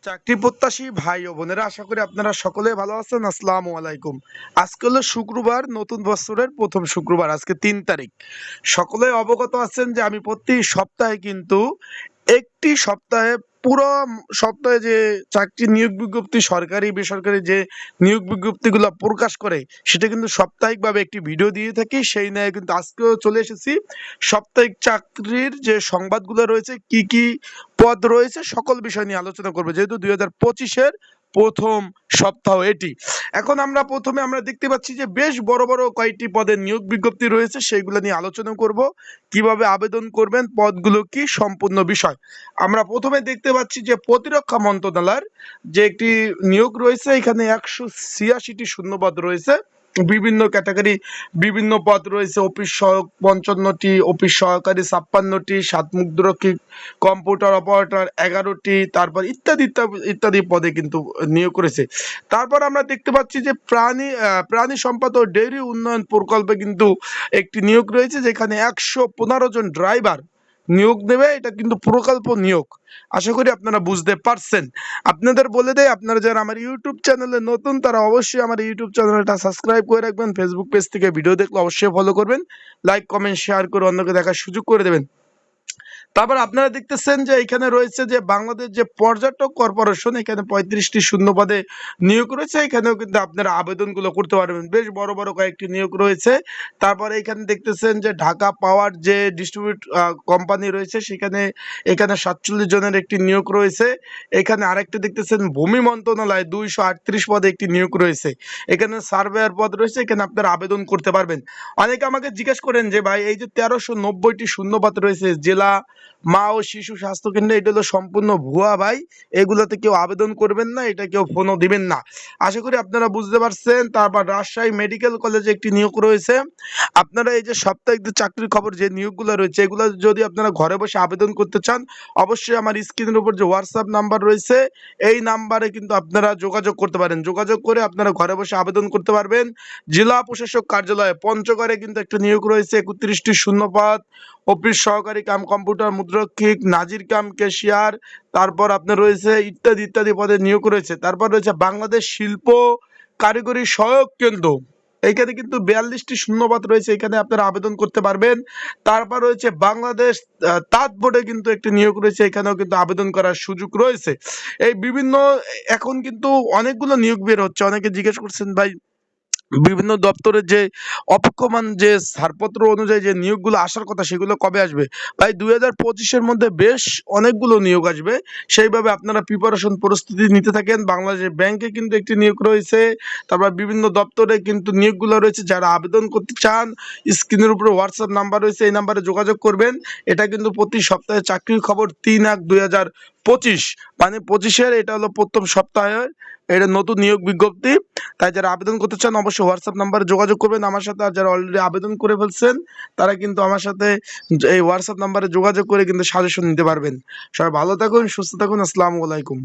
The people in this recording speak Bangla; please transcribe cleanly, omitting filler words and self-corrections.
চাকরি প্রত্যাশী ভাই ও বোনেরা, আশা করি আপনারা সকলে ভালো আছেন। আসসালামু আলাইকুম। আজকে হলো শুক্রবার, নতুন বছরের প্রথম শুক্রবার, আজকে 3 তারিখ। সকলে অবগত আছেন যে আমি প্রতি সপ্তাহে কিন্তু একটি সপ্তাহে পুরো সপ্তাহে যে চাকরি নিয়োগ বিজ্ঞপ্তি, সরকারি বেসরকারি যে নিয়োগ বিজ্ঞপ্তিগুলো প্রকাশ করে, সেটা কিন্তু সাপ্তাহিকভাবে একটি ভিডিও দিয়ে থাকি। সেই নিয়ে কিন্তু আজকেও চলে এসেছি। সাপ্তাহিক চাকরির যে সংবাদগুলো রয়েছে, কি কি পদ রয়েছে, সকল বিষয় নিয়ে আলোচনা করবো, যেহেতু 2025-এর প্রথম সপ্তাহ এটি। এখন আমরা দেখতে পাচ্ছি যে বেশ বড় বড় কয়েকটি পদের নিয়োগ বিজ্ঞপ্তি রয়েছে, সেইগুলো নিয়ে আলোচনা করব। কিভাবে আবেদন করবেন, পদগুলো কি, সম্পূর্ণ বিষয়। আমরা প্রথমে দেখতে পাচ্ছি যে প্রতিরক্ষা মন্ত্রণালয়ের যে একটি নিয়োগ রয়েছে, এখানে 186টি শূন্যপদ রয়েছে। বিভিন্ন ক্যাটাগরি, বিভিন্ন পদ রয়েছে। অফিস সহায়ক 55টি, অফিস সহকারী 56টি, সাতমুদ্রক্ষী, কম্পিউটার অপারেটর 11টি, তারপর ইত্যাদি ইত্যাদি ইত্যাদি পদে কিন্তু নিয়োগ করেছে। তারপর আমরা দেখতে পাচ্ছি যে প্রাণী সম্পদ ও ডেইরি উন্নয়ন প্রকল্পে কিন্তু একটি নিয়োগ রয়েছে, যেখানে 115 জন ড্রাইভার নিয়োগ দেবে। এটা কিন্তু প্রকল্প নিয়োগ। আশা করি আপনারা বুঝতে পারছেন। আপনাদের বলে দেয়, আপনারা যারা আমার ইউটিউব চ্যানেলে নতুন, তারা অবশ্যই আমার ইউটিউব চ্যানেলটা সাবস্ক্রাইব করে রাখবেন। ফেসবুক পেজ থেকে ভিডিও দেখলে অবশ্যই ফলো করবেন। লাইক, কমেন্ট, শেয়ার করে অন্যকে দেখার সুযোগ করে দেবেন। তারপর আপনারা দেখতেছেন যে এখানে রয়েছে যে বাংলাদেশ যে পর্যটক কর্পোরেশন, এখানে 35টি শূন্য পদে নিয়োগ রয়েছে। এখানেও কিন্তু আপনারা আবেদনগুলো করতে পারবেন। বেশ বড় বড় কয়েকটি নিয়োগ রয়েছে। তারপরে এখানে দেখতেছেন যে ঢাকা পাওয়ার যে ডিস্ট্রিবিউট কোম্পানি রয়েছে, এখানে 47 জনের একটি নিয়োগ রয়েছে। এখানে আরেকটি দেখতেছেন ভূমি মন্ত্রণালয় 238 পদে একটি নিয়োগ রয়েছে। এখানে সার্ভেয়ার পদ রয়েছে, এখানে আপনারা আবেদন করতে পারবেন। অনেকে আমাকে জিজ্ঞেস করেন যে ভাই, এই যে 1390টি শূন্যপদ রয়েছে জেলা মা ও শিশু স্বাস্থ্য কেন্দ্রে, এটা হলো সম্পূর্ণ ভুয়া ভাই। এগুলোতে কেউ আবেদন করবেন না, এটা কেউ ফোনও দিবেন না। আশা করি আপনারা বুঝতে পারছেন। তারপর রাজশাহী মেডিকেল কলেজে একটি নিয়োগ রয়েছে। আপনারা এই যে সাপ্তাহিক যে চাকরির খবর, যে নিয়োগগুলো রয়েছে, এগুলো যদি আপনারা ঘরে বসে আবেদন করতে চান, অবশ্যই আমার স্ক্রিনের উপর যে হোয়াটসঅ্যাপ নাম্বার রয়েছে, এই নাম্বারে কিন্তু আপনারা যোগাযোগ করতে পারেন। যোগাযোগ করে আপনারা ঘরে বসে আবেদন করতে পারবেন। জেলা প্রশাসক কার্যালয়ে পঞ্চগড়ে কিন্তু একটা নিয়োগ রয়েছে, 31টি শূন্যপদ। অফিস সহকারী কাম কম্পিউটার মুদ্রক্ষিক, নাজির কাম ক্যাশিয়ার, তারপর আপনার রয়েছে ইত্যাদি ইত্যাদি পদে নিয়োগ রয়েছে। তারপর রয়েছে বাংলাদেশ শিল্প কারিগরি সহায়ক কেন্দ্র, এইখানে কিন্তু 42টি শূন্যপদ রয়েছে, এখানে আপনারা আবেদন করতে পারবেন। তারপর রয়েছে বাংলাদেশ তাঁত বোর্ডে কিন্তু একটি নিয়োগ রয়েছে, এখানেও কিন্তু আবেদন করার সুযোগ রয়েছে। এই বিভিন্ন, এখন কিন্তু অনেকগুলো নিয়োগ বের হচ্ছে। অনেকে জিজ্ঞেস করছেন ভাই, বিভিন্ন দপ্তরের যে অপেক্ষমান যে ছাড়পত্র অনুযায়ী যে নিয়োগগুলো আসার কথা, সেগুলো কবে আসবে? ভাই, 2025-এর মধ্যে বেশ অনেকগুলো নিয়োগ আসবে। সেইভাবে আপনারা প্রস্তুতি নিতে থাকেন। বাংলাদেশ ব্যাংকে কিন্তু একটি নিয়োগ রয়েছে। তারপর বিভিন্ন দপ্তরে কিন্তু নিয়োগগুলো রয়েছে। যারা আবেদন করতে চান, স্ক্রিনের উপরে হোয়াটসঅ্যাপ নাম্বার রয়েছে, এই নাম্বারে যোগাযোগ করবেন। এটা কিন্তু প্রতি সপ্তাহে চাকরির খবর 3-1-2025, মানে 25-এর এটা হলো প্রথম সপ্তাহে, এটা নতুন নিয়োগ বিজ্ঞপ্তি। তাই যারা আবেদন করতে চান, অবশ্যই হোয়াটসঅ্যাপ নাম্বারে যোগাযোগ করবেন আমার সাথে। আর যারা অলরেডি আবেদন করে ফেলছেন, তারা কিন্তু আমার সাথে এই হোয়াটসঅ্যাপ নাম্বারে যোগাযোগ করে কিন্তু সাজেশন নিতে পারবেন। সবাই ভালো থাকুন, সুস্থ থাকুন। আসসালামু আলাইকুম।